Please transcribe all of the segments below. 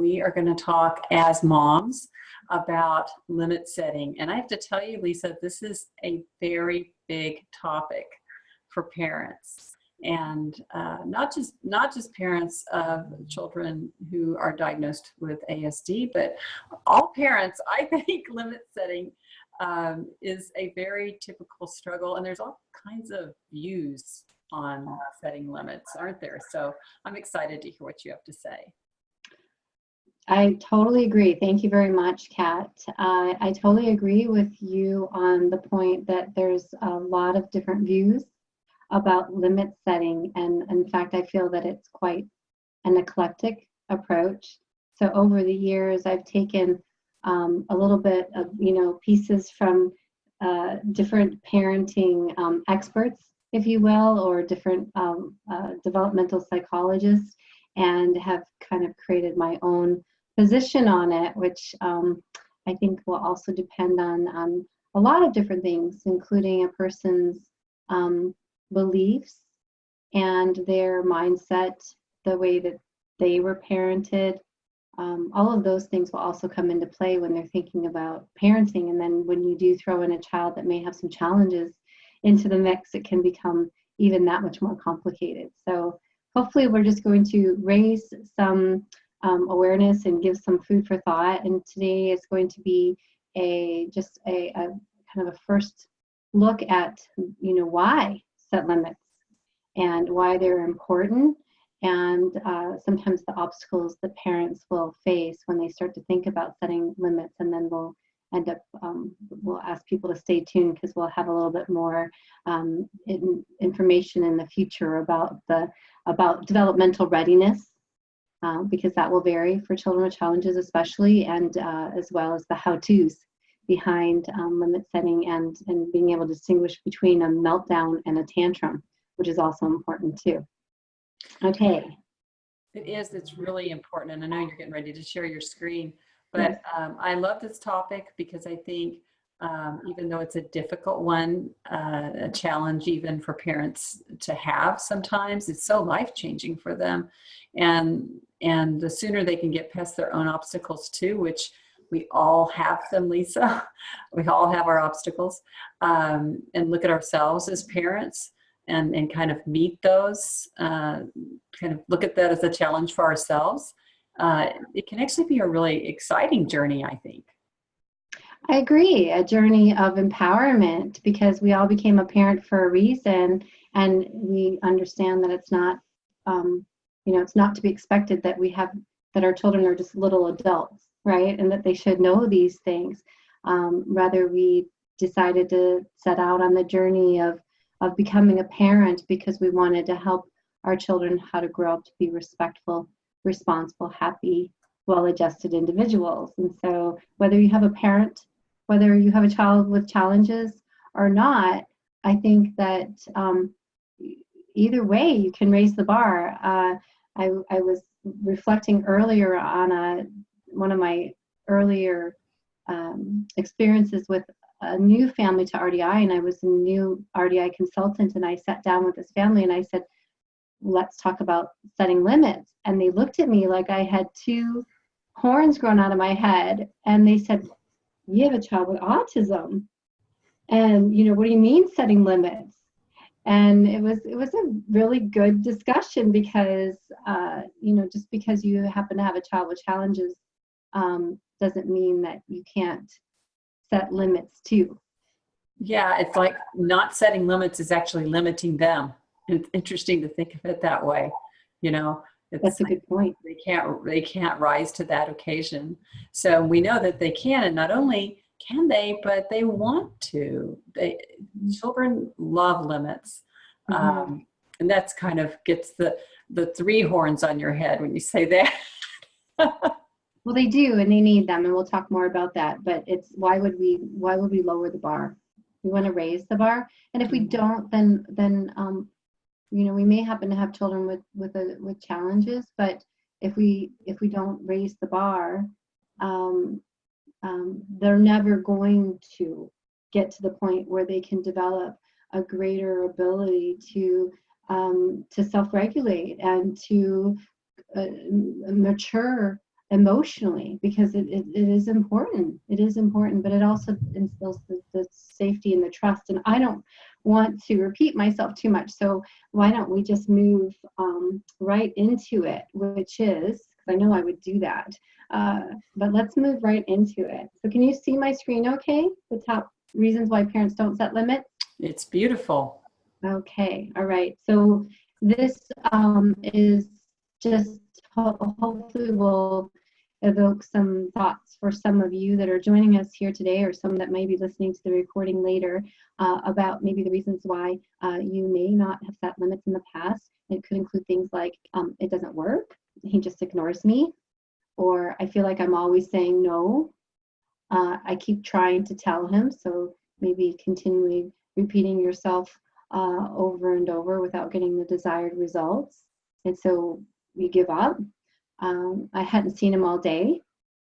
We are going to talk as moms about limit setting. And I have to tell you, Lisa, this is a very big topic for parents. And not just parents of children who are diagnosed with ASD, but all parents. I think limit setting is a very typical struggle, and there's all kinds of views on setting limits, aren't there? So I'm excited to hear what you have to say. I totally agree. Thank you very much, Kat. I totally agree with you on the point that there's a lot of different views about limit setting. And in fact, I feel that it's quite an eclectic approach. So over the years, I've taken a little bit of, pieces from different parenting experts, if you will, or different developmental psychologists, and have kind of created my own position on it, which I think will also depend on a lot of different things, including a person's beliefs and their mindset, the way that they were parented. All of those things will also come into play when they're thinking about parenting. And then when you do throw in a child that may have some challenges into the mix, it can become even that much more complicated. So hopefully we're just going to raise some awareness and give some food for thought. And today is going to be just a kind of a first look at, why set limits and why they're important, and sometimes the obstacles that parents will face when they start to think about setting limits. And then we'll end up, we'll ask people to stay tuned, because we'll have a little bit more information in the future about developmental readiness, because that will vary for children with challenges especially, and as well as the how-tos behind limit setting, and being able to distinguish between a meltdown and a tantrum, which is also important too. Okay. It is. It's really important. And I know you're getting ready to share your screen, but I love this topic because I think even though it's a difficult one, a challenge even for parents to have sometimes, it's so life-changing for them. And the sooner they can get past their own obstacles too, which we all have them, Lisa. We all have our obstacles, and look at ourselves as parents and kind of meet those, kind of look at that as a challenge for ourselves. It can actually be a really exciting journey, I think. I agree, a journey of empowerment, because we all became a parent for a reason, and we understand that it's not, it's not to be expected that that our children are just little adults, right? And that they should know these things. Rather, we decided to set out on the journey of becoming a parent because we wanted to help our children how to grow up to be respectful, responsible, happy, well-adjusted individuals. And so whether you have a parent, whether you have a child with challenges or not, I think that either way you can raise the bar. I was reflecting earlier on one of my earlier experiences with a new family to RDI, and I was a new RDI consultant, and I sat down with this family and I said, let's talk about setting limits. And they looked at me like I had two horns grown out of my head, and they said, you have a child with autism, and what do you mean setting limits? And it was a really good discussion, because just because you happen to have a child with challenges doesn't mean that you can't set limits too. Yeah, it's like not setting limits is actually limiting them. It's interesting to think of it that way. That's a good point. They can't rise to that occasion. So we know that they can, and not only can they, but they want to. Children love limits. Mm-hmm. And that's kind of gets the three horns on your head when you say that. Well, they do, and they need them, and we'll talk more about that. But it's why would we lower the bar? We want to raise the bar, and if we don't, then we may happen to have children with challenges. But if we don't raise the bar, they're never going to get to the point where they can develop a greater ability to self-regulate and to mature emotionally, because it is important. It is important, but it also instills the safety and the trust. And I don't want to repeat myself too much. So why don't we just move right into it, which is, because I know I would do that. But let's move right into it. So can you see my screen okay? The top reasons why parents don't set limits? It's beautiful. Okay, all right. So this is just hopefully will evoke some thoughts for some of you that are joining us here today, or some that may be listening to the recording later, about maybe the reasons why you may not have set limits in the past. It could include things like, it doesn't work, he just ignores me, or I feel like I'm always saying no. I keep trying to tell him, so maybe continually repeating yourself over and over without getting the desired results. And so you give up. I hadn't seen him all day,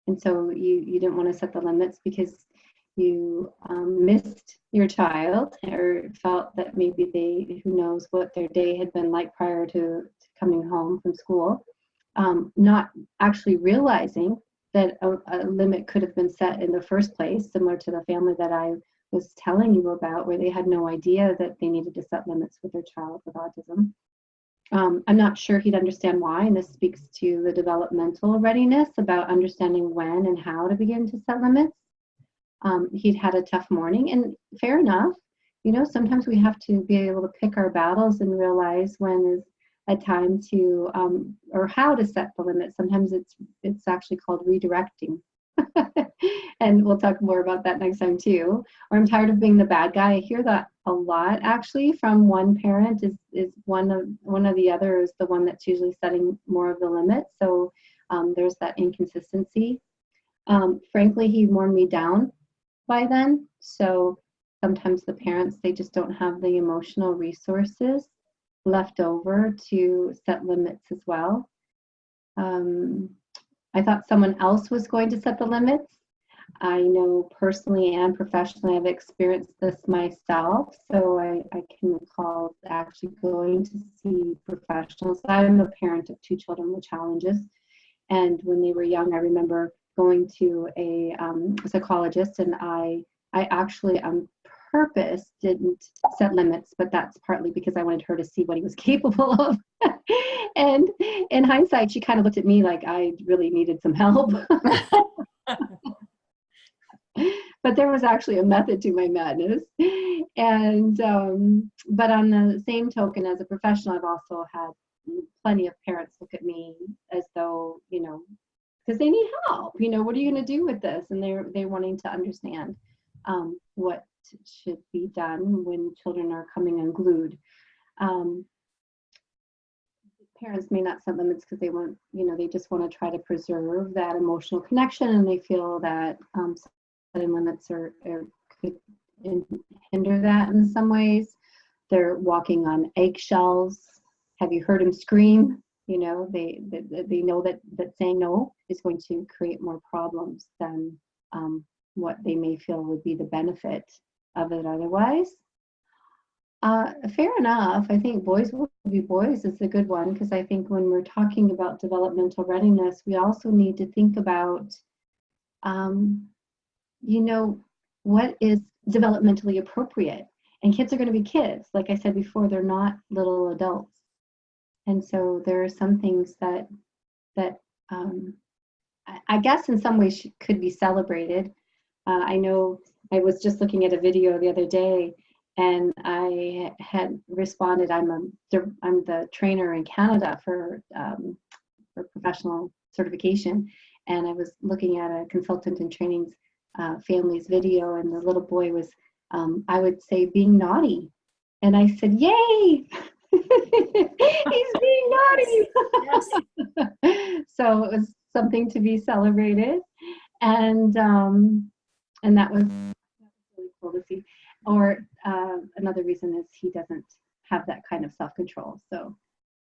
and so you didn't want to set the limits because you missed your child, or felt that maybe they, who knows what their day had been like prior to coming home from school, not actually realizing that a limit could have been set in the first place, similar to the family that I was telling you about, where they had no idea that they needed to set limits with their child with autism. I'm not sure he'd understand why, and this speaks to the developmental readiness about understanding when and how to begin to set limits. He'd had a tough morning, and fair enough. Sometimes we have to be able to pick our battles and realize when is a time to, or how to set the limit. Sometimes it's actually called redirecting. And we'll talk more about that next time too. Or I'm tired of being the bad guy. I hear that a lot actually from one parent, is one of the other is the one that's usually setting more of the limits. So there's that inconsistency. Frankly, he worn me down by then. So sometimes the parents, they just don't have the emotional resources left over to set limits as well. I thought someone else was going to set the limits. I know personally and professionally I've experienced this myself, so I can recall actually going to see professionals. I'm a parent of 2 children with challenges, and when they were young, I remember going to a psychologist, and I actually on purpose didn't set limits, but that's partly because I wanted her to see what he was capable of. And in hindsight, she kind of looked at me like I really needed some help. But there was actually a method to my madness. And but on the same token, as a professional, I've also had plenty of parents look at me as though, because they need help. What are you going to do with this? And they're wanting to understand what should be done when children are coming unglued. Parents may not set limits because they want, they just want to try to preserve that emotional connection, and they feel that setting limits could hinder that in some ways. They're walking on eggshells. Have you heard him scream? They know that saying no is going to create more problems than what they may feel would be the benefit of it otherwise. Fair enough. I think boys will be boys is a good one, because I think when we're talking about developmental readiness, we also need to think about, what is developmentally appropriate. And kids are going to be kids. Like I said before, they're not little adults. And so there are some things that I guess in some ways could be celebrated. I know I was just looking at a video the other day, and I had responded. I'm the trainer in Canada for professional certification, and I was looking at a consultant in training's family's video, and the little boy was, I would say, being naughty, and I said, "Yay!" He's being naughty. Yes. So it was something to be celebrated, and that was really cool to see. Or another reason is he doesn't have that kind of self-control. So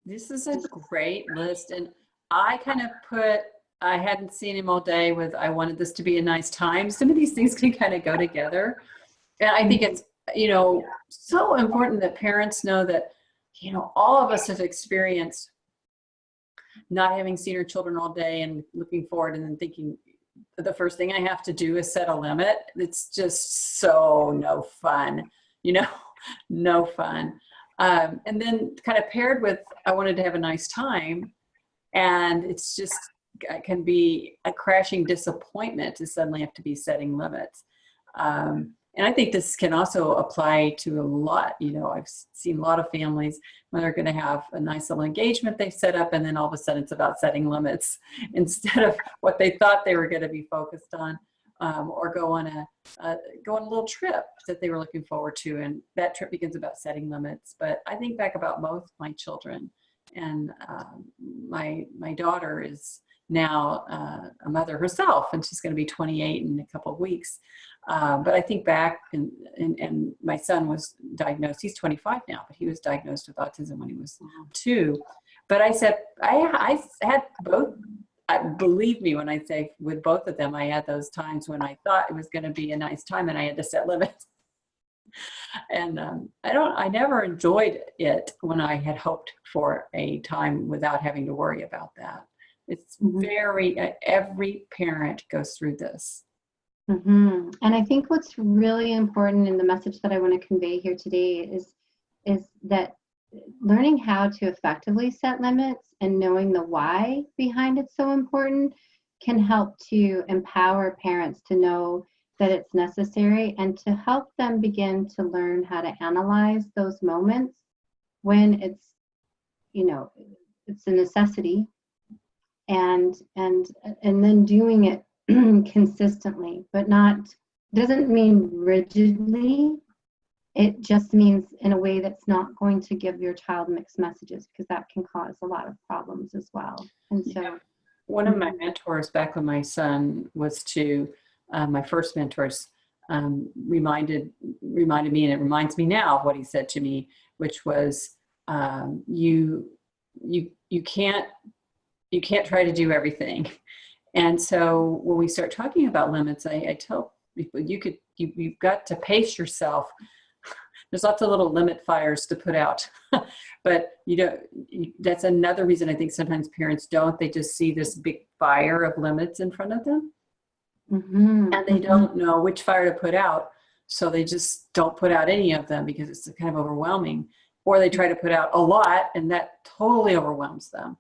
this is a great list, and I kind of I hadn't seen him all day with, I wanted this to be a nice time. Some of these things can kind of go together, and I think it's so important that parents know that all of us have experienced not having seen her children all day and looking forward and then thinking the first thing I have to do is set a limit. It's just so no fun, you know, no fun. And then kind of paired with, I wanted to have a nice time. And it's just, it can be a crashing disappointment to suddenly have to be setting limits. And I think this can also apply to a lot, you know, I've seen a lot of families when they're going to have a nice little engagement they set up, and then all of a sudden it's about setting limits instead of what they thought they were going to be focused on, or go on a little trip that they were looking forward to. And that trip begins about setting limits. But I think back about both my children, and my daughter is now a mother herself, and she's going to be 28 in a couple of weeks. But I think back, and my son was diagnosed, he's 25 now, but he was diagnosed with autism when he was 2. But I said, I had both, believe me when I say with both of them, I had those times when I thought it was going to be a nice time and I had to set limits. And I never enjoyed it when I had hoped for a time without having to worry about that. It's very, every parent goes through this. Mm-hmm. And I think what's really important in the message that I want to convey here today is that learning how to effectively set limits and knowing the why behind it's so important can help to empower parents to know that it's necessary, and to help them begin to learn how to analyze those moments when it's, you know, it's a necessity, and then doing it consistently, but doesn't mean rigidly. It just means in a way that's not going to give your child mixed messages, because that can cause a lot of problems as well. And so, yeah. One of my mentors back when my son was 2, my first mentors, reminded me, and it reminds me now of what he said to me, which was, you can't try to do everything. And so when we start talking about limits, I tell people, you've got to pace yourself. There's lots of little limit fires to put out, but that's another reason I think sometimes parents don't. They just see this big fire of limits in front of them, and they don't know which fire to put out. So they just don't put out any of them because it's kind of overwhelming, or they try to put out a lot, and that totally overwhelms them.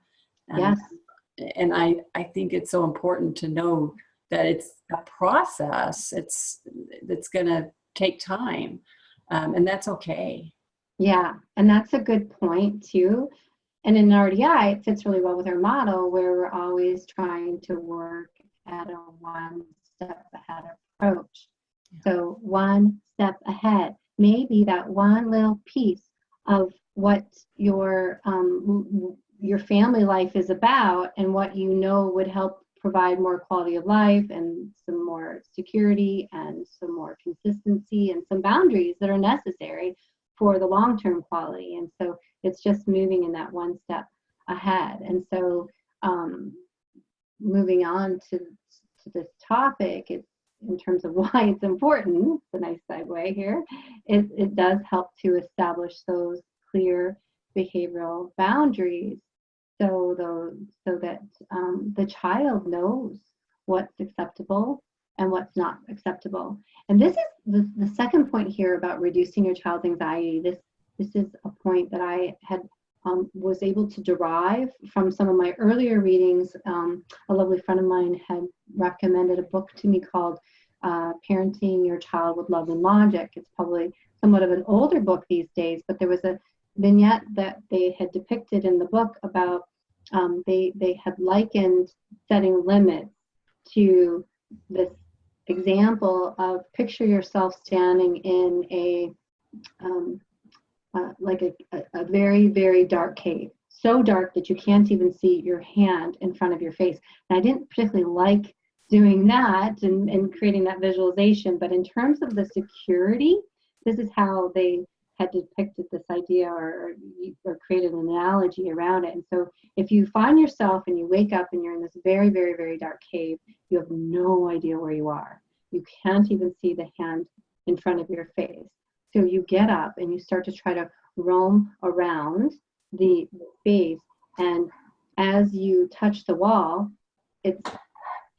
yes. And I think it's so important to know that it's a process. It's going to take time, and that's okay. Yeah, and that's a good point too. And in RDI, it fits really well with our model, where we're always trying to work at a one step ahead approach. So one step ahead, maybe that one little piece of what your family life is about, and what you know would help provide more quality of life and some more security and some more consistency and some boundaries that are necessary for the long-term quality. And so it's just moving in that one step ahead. And so moving on to this topic, it's in terms of why it's important, it's a nice segue here, it does help to establish those clear behavioral boundaries, so that the child knows what's acceptable and what's not acceptable. And this is the second point here about reducing your child's anxiety. This is a point that I had was able to derive from some of my earlier readings. A lovely friend of mine had recommended a book to me called Parenting Your Child with Love and Logic. It's probably somewhat of an older book these days, but there was a vignette that they had depicted in the book about they had likened setting limits to this example of, picture yourself standing in a very, very dark cave, so dark that you can't even see your hand in front of your face. And I didn't particularly like doing that and creating that visualization, but in terms of the security, this is how they had depicted this idea or created an analogy around it. And so if you find yourself and you wake up and you're in this very, very, very dark cave, you have no idea where you are. You can't even see the hand in front of your face. So you get up and you start to try to roam around the space and as you touch the wall,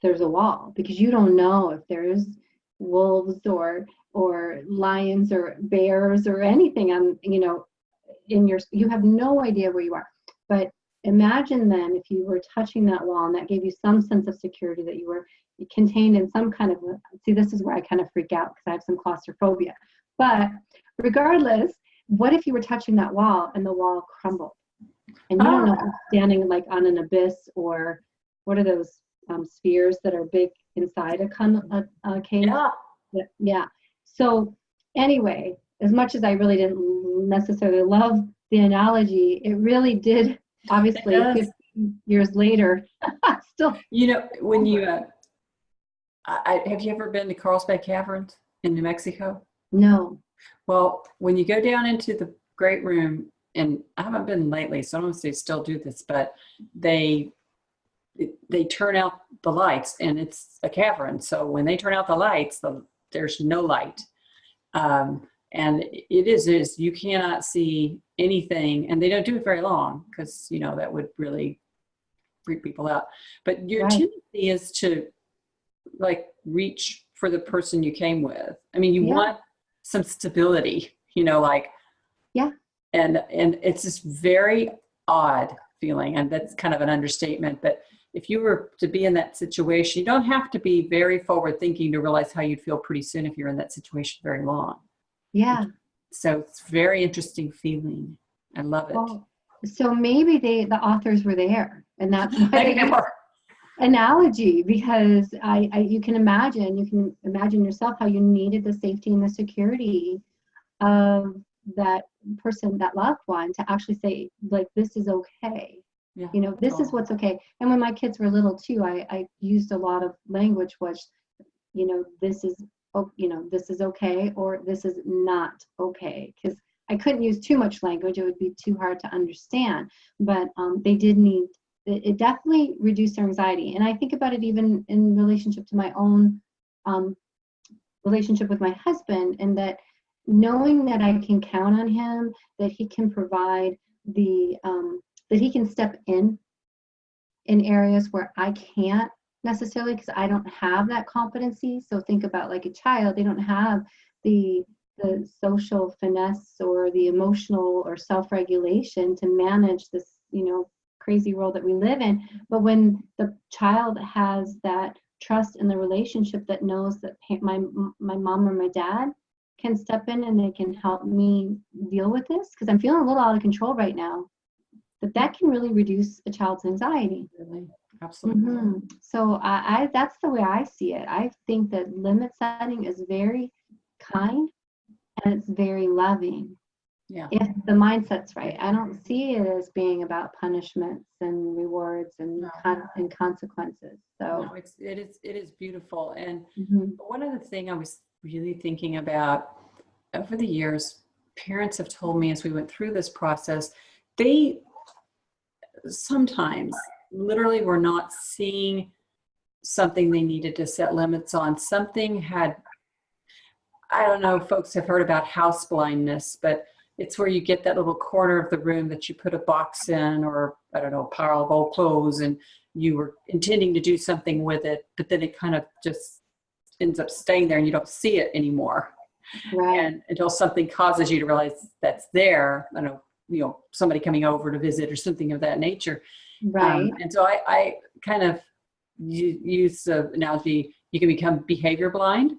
there's a wall, because you don't know if there's wolves or lions or bears or anything on, you have no idea where you are. But imagine then if you were touching that wall and that gave you some sense of security, that you were contained in some kind of see, this is where I kind of freak out because I have some claustrophobia. But regardless, what if you were touching that wall and the wall crumbled? And you don't know if you're standing like on an abyss, or what are those spheres that are big inside a cave? Yeah. So anyway, as much as I really didn't necessarily love the analogy, it really did, obviously 50 years later, still. When you, have you ever been to Carlsbad Caverns in New Mexico? No. Well, when you go down into the great room, and I haven't been lately, so I don't know if they still do this, but they turn out the lights, and it's a cavern. So when they turn out the lights, there's no light. And it is you cannot see anything, and they don't do it very long because, that would really freak people out. But your tendency is to like reach for the person you came with. I mean, you want some stability, and it's this very odd feeling, and that's kind of an understatement. But if you were to be in that situation, you don't have to be very forward thinking to realize how you'd feel pretty soon if you're in that situation very long. Yeah. So it's very interesting feeling. I love it. Well, so maybe the authors were there, and that's why they were analogy, because you can imagine yourself how you needed the safety and the security of that person, that loved one, to actually say, like, this is okay. This is what's okay. And when my kids were little too, I used a lot of language, which, this is okay, or this is not okay, because I couldn't use too much language. It would be too hard to understand. But they did need, it definitely reduced their anxiety. And I think about it even in relationship to my own relationship with my husband, and that knowing that I can count on him, that he can provide that he can step in areas where I can't necessarily, because I don't have that competency. So think about like a child, they don't have the social finesse or the emotional or self-regulation to manage this, crazy world that we live in. But when the child has that trust in the relationship, that knows that my mom or my dad can step in and they can help me deal with this, because I'm feeling a little out of control right now, that can really reduce a child's anxiety. Really, absolutely. So I that's the way I see it. I think that limit setting is very kind and it's very loving. Yeah. If the mindset's right. I don't see it as being about punishments and rewards and consequences. So no, it is beautiful. And one other thing I was really thinking about over the years, parents have told me as we went through this process, they sometimes literally were not seeing something they needed to set limits on. Something had, I don't know if folks have heard about house blindness, but it's where you get that little corner of the room that you put a box in, or I don't know, a pile of old clothes, and you were intending to do something with it, but then it kind of just ends up staying there and you don't see it anymore. Right. And until something causes you to realize that's there, I don't know, somebody coming over to visit or something of that nature. Right. And so I kind of use the analogy, you can become behavior blind.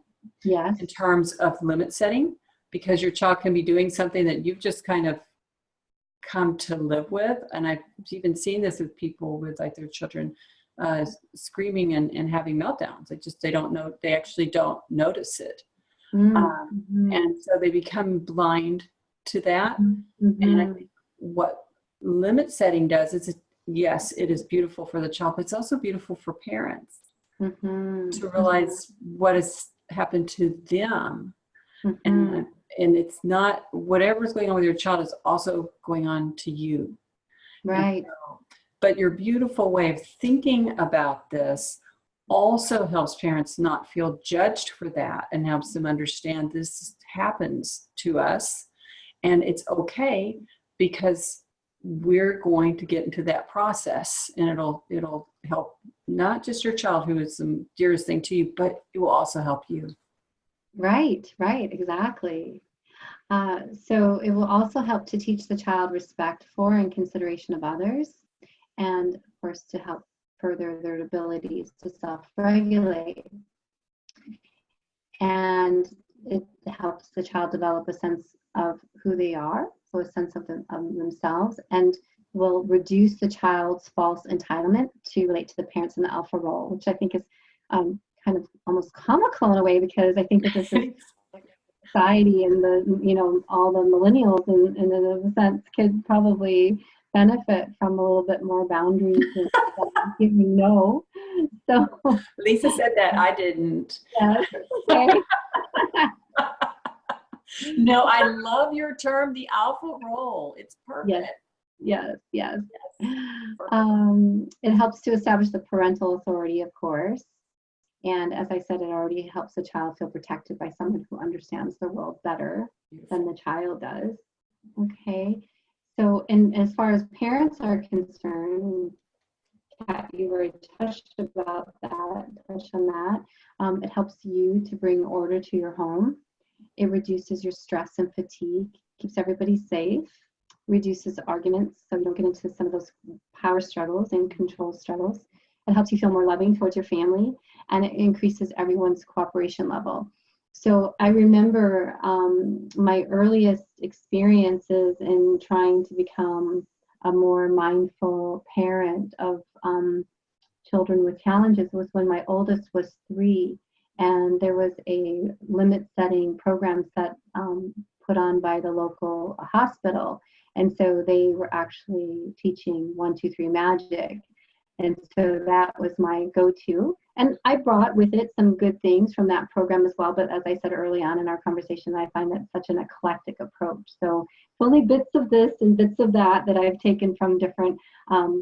Yes. In terms of limit setting, because your child can be doing something that you've just kind of come to live with. And I've even seen this with people with like their children screaming and having meltdowns. They don't know, they actually don't notice it. And so they become blind to that. And I think what limit setting does is, yes, it is beautiful for the child, but it's also beautiful for parents to realize what has happened to them. And it's not, whatever's going on with your child is also going on to you. Right. But your beautiful way of thinking about this also helps parents not feel judged for that, and helps them understand this happens to us and it's okay, because we're going to get into that process, and it'll help not just your child, who is the dearest thing to you, but it will also help you. Right, exactly. So it will also help to teach the child respect for and consideration of others, and of course to help further their abilities to self-regulate. And it helps the child develop a sense of who they are, so a sense of themselves, and will reduce the child's false entitlement to relate to the parents in the alpha role, which I think is kind of almost comical in a way, because I think that this is society, and all the millennials in a sense could probably benefit from a little bit more boundaries and giving no. So Lisa said that, I didn't. yes, okay. No, I love your term, the alpha role. It's perfect. Yes. It helps to establish the parental authority, of course. And as I said, it already helps the child feel protected by someone who understands the world better than the child does. Okay. So, and as far as parents are concerned, Kat, you already touched on that. It helps you to bring order to your home. It reduces your stress and fatigue, keeps everybody safe, reduces arguments so you don't get into some of those power struggles and control struggles. It helps you feel more loving towards your family, and it increases everyone's cooperation level. So I remember my earliest experiences in trying to become a more mindful parent of children with challenges was when my oldest was 3, and there was a limit setting program set put on by the local hospital, and so they were actually teaching 1, 2, 3 magic. And so that was my go-to. And I brought with it some good things from that program as well. But as I said early on in our conversation, I find that such an eclectic approach. So it's only bits of this and bits of that that I've taken from different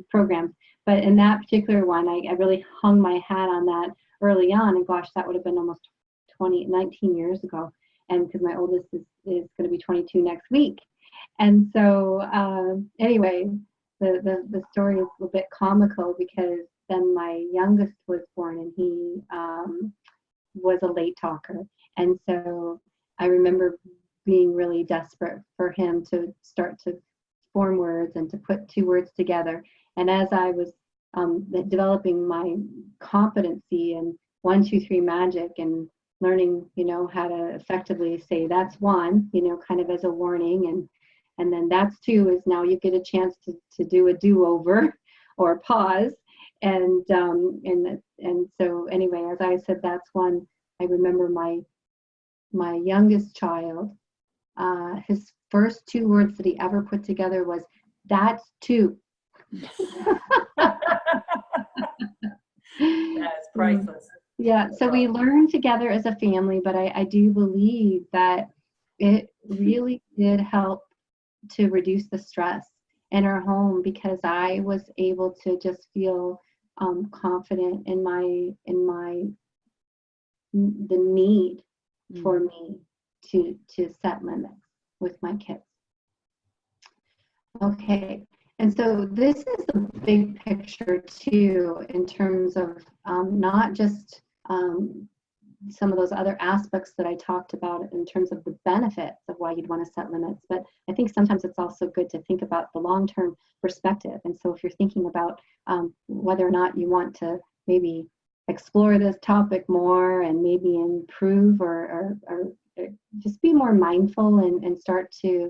programs. But in that particular one, I really hung my hat on that early on. And gosh, that would have been almost 19 years ago. And because my oldest is going to be 22 next week. And so anyway, the story is a bit comical, because then my youngest was born, and he was a late talker. And so I remember being really desperate for him to start to form words and to put 2 words together. And as I was developing my competency in 1, 2, 3 magic, and learning, how to effectively say that's 1, kind of as a warning, and then that's 2 is now you get a chance to do a do-over or pause. And so anyway, as I said, that's 1. I remember my youngest child, his first 2 words that he ever put together was, "That's 2." That's priceless. Yeah, so we learn together as a family, but I do believe that it really did help to reduce the stress in our home, because I was able to just feel confident in the need for me to set limits with my kids. Okay, and so this is the big picture too, in terms of not just some of those other aspects that I talked about in terms of the benefits of why you'd want to set limits, but I think sometimes it's also good to think about the long-term perspective. And so if you're thinking about whether or not you want to maybe explore this topic more and maybe improve or just be more mindful and start to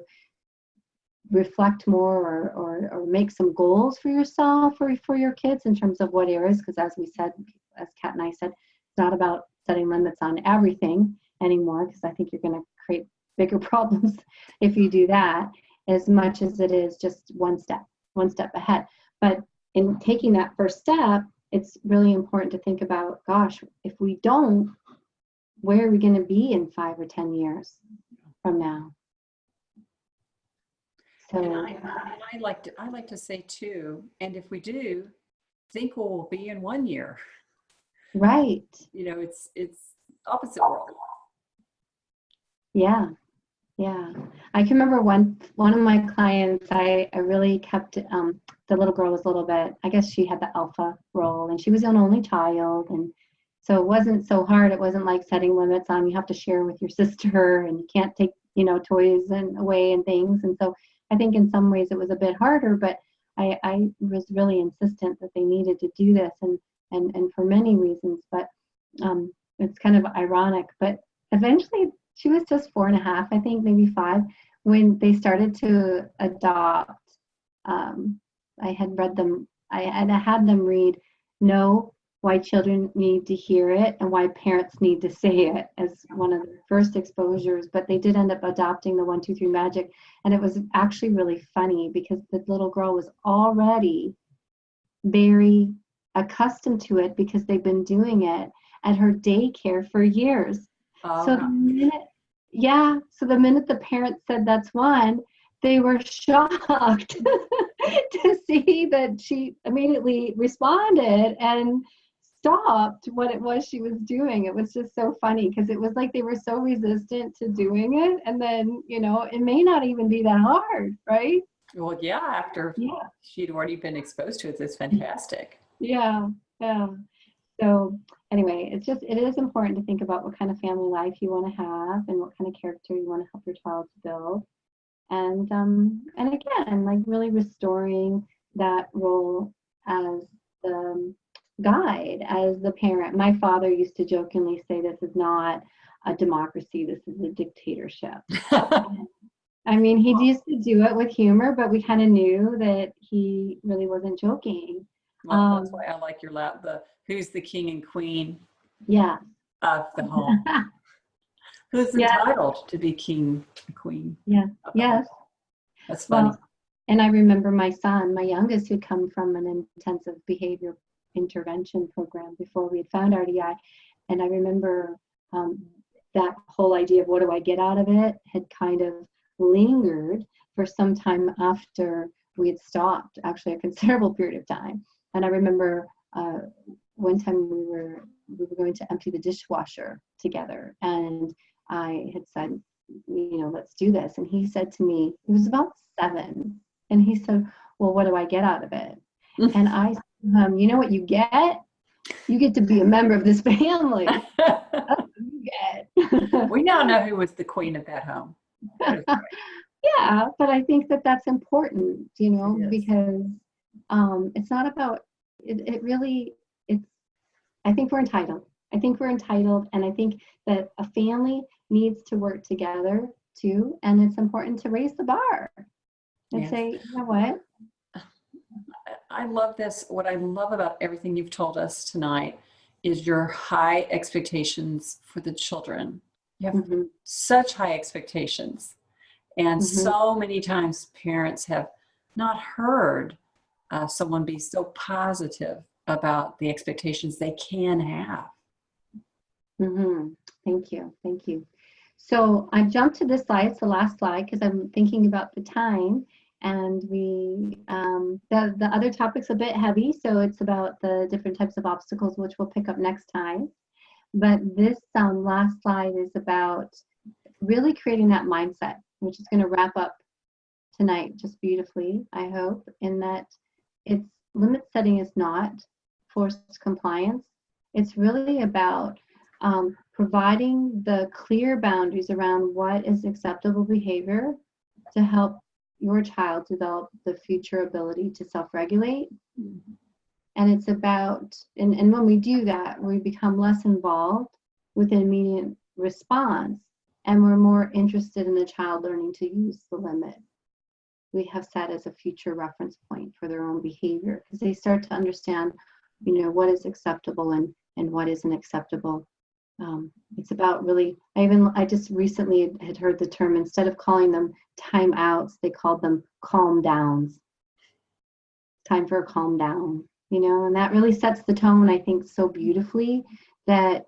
reflect more or make some goals for yourself or for your kids in terms of what areas, because as we said, as Kat and I said, it's not about setting limits on everything anymore, because I think you're going to create bigger problems if you do that, as much as it is just one step ahead. But in taking that first step, it's really important to think about, gosh, if we don't, where are we going to be in 5 or 10 years from now? So I like to say too, and if we do, think we'll be in 1 year. Right. It's opposite world. Yeah. Yeah, I can remember one of my clients. I really kept the little girl was a little bit. I guess she had the alpha role, and she was an only child, and so it wasn't so hard. It wasn't like setting limits on you have to share with your sister, and you can't take toys and away and things. And so I think in some ways it was a bit harder, but I was really insistent that they needed to do this, and for many reasons. But it's kind of ironic, but eventually she was just 4.5, I think, maybe 5, when they started to adopt. Um, I had read them, I had them read "Know Why Children Need to Hear It and Why Parents Need to Say It" as one of the first exposures, but they did end up adopting the 1, 2, 3 magic. And it was actually really funny because the little girl was already very accustomed to it because they've been doing it at her daycare for years. Oh, So the minute, yeah, so the minute the parents said that's one, they were shocked to see that she immediately responded and stopped what it was she was doing. It was just so funny because it was like they were so resistant to doing it. And then, it may not even be that hard, right? well, yeah, after Yeah. she'd already been exposed to it, it's fantastic. Yeah. Yeah. So anyway, it is important to think about what kind of family life you want to have and what kind of character you want to help your child to build. And again, like really restoring that role as the guide, as the parent. My father used to jokingly say, "This is not a democracy, this is a dictatorship." I mean, he used to do it with humor, but we kind of knew that he really wasn't joking. Well, that's why I like your who's the king and queen Yeah. of the home? Who's Yeah. entitled to be king and queen Yeah. of the home? Yes. That's funny. Well, and I remember my son, my youngest, who'd come from an intensive behavior intervention program before we had found RDI. And I remember um, that whole idea of what do I get out of it had kind of lingered for some time after we had stopped, actually a considerable period of time. And I remember one time we were going to empty the dishwasher together, and I had said, let's do this. And he said to me, he was about 7, and he said, "Well, what do I get out of it?" And I said, "You know what you get? You get to be a member of this family." That's what you get. We now know who was the queen of that home. That is Yeah, but I think that that's important, It is. because it's not about it. It really, it's. I think we're entitled. I think we're entitled, and I think that a family needs to work together too, and it's important to raise the bar and Yes. say, you know what? I love this. What I love about everything you've told us tonight is your high expectations for the children. You have Mm-hmm, such high expectations. And mm-hmm, so many times parents have not heard someone be so positive about the expectations they can have. mm-hmm. Thank you, thank you. So I jumped to this slide. It's the last slide because I'm thinking about the time, and the other topic's a bit heavy, so it's about the different types of obstacles, which we'll pick up next time. But this last slide is about really creating that mindset, which is going to wrap up tonight just beautifully, I hope, in that it's limit setting is not forced compliance. It's really about providing the clear boundaries around what is acceptable behavior to help your child develop the future ability to self-regulate. And it's about, and when we do that, we become less involved with an immediate response, and we're more interested in the child learning to use the limit we have set as a future reference point for their own behavior, because they start to understand, what is acceptable and what isn't acceptable. It's about really, I just recently had heard the term, instead of calling them timeouts, they called them calm downs. Time for a calm down, and that really sets the tone, I think, so beautifully that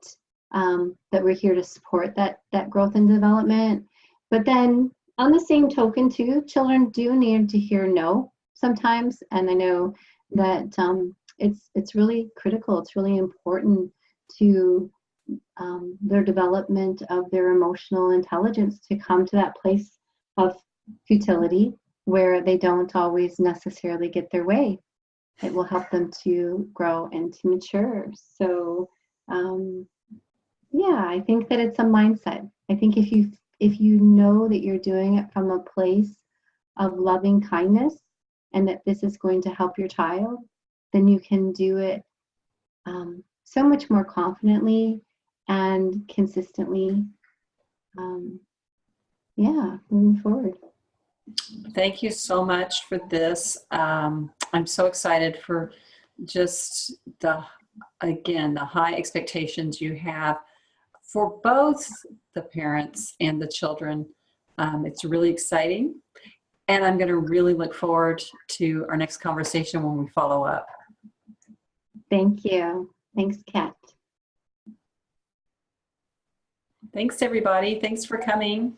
that we're here to support that growth and development. But then on the same token too, children do need to hear no sometimes, and I know that it's really critical. It's really important to their development of their emotional intelligence to come to that place of futility where they don't always necessarily get their way. It will help them to grow and to mature. So, yeah, I think that it's a mindset. I think if you know that you're doing it from a place of loving kindness and that this is going to help your child, then you can do it so much more confidently and consistently. Yeah, moving forward. Thank you so much for this. I'm so excited for just again, the high expectations you have for both the parents and the children. It's really exciting. And I'm going to really look forward to our next conversation when we follow up. Thank you. Thanks, Kat. Thanks, everybody. Thanks for coming.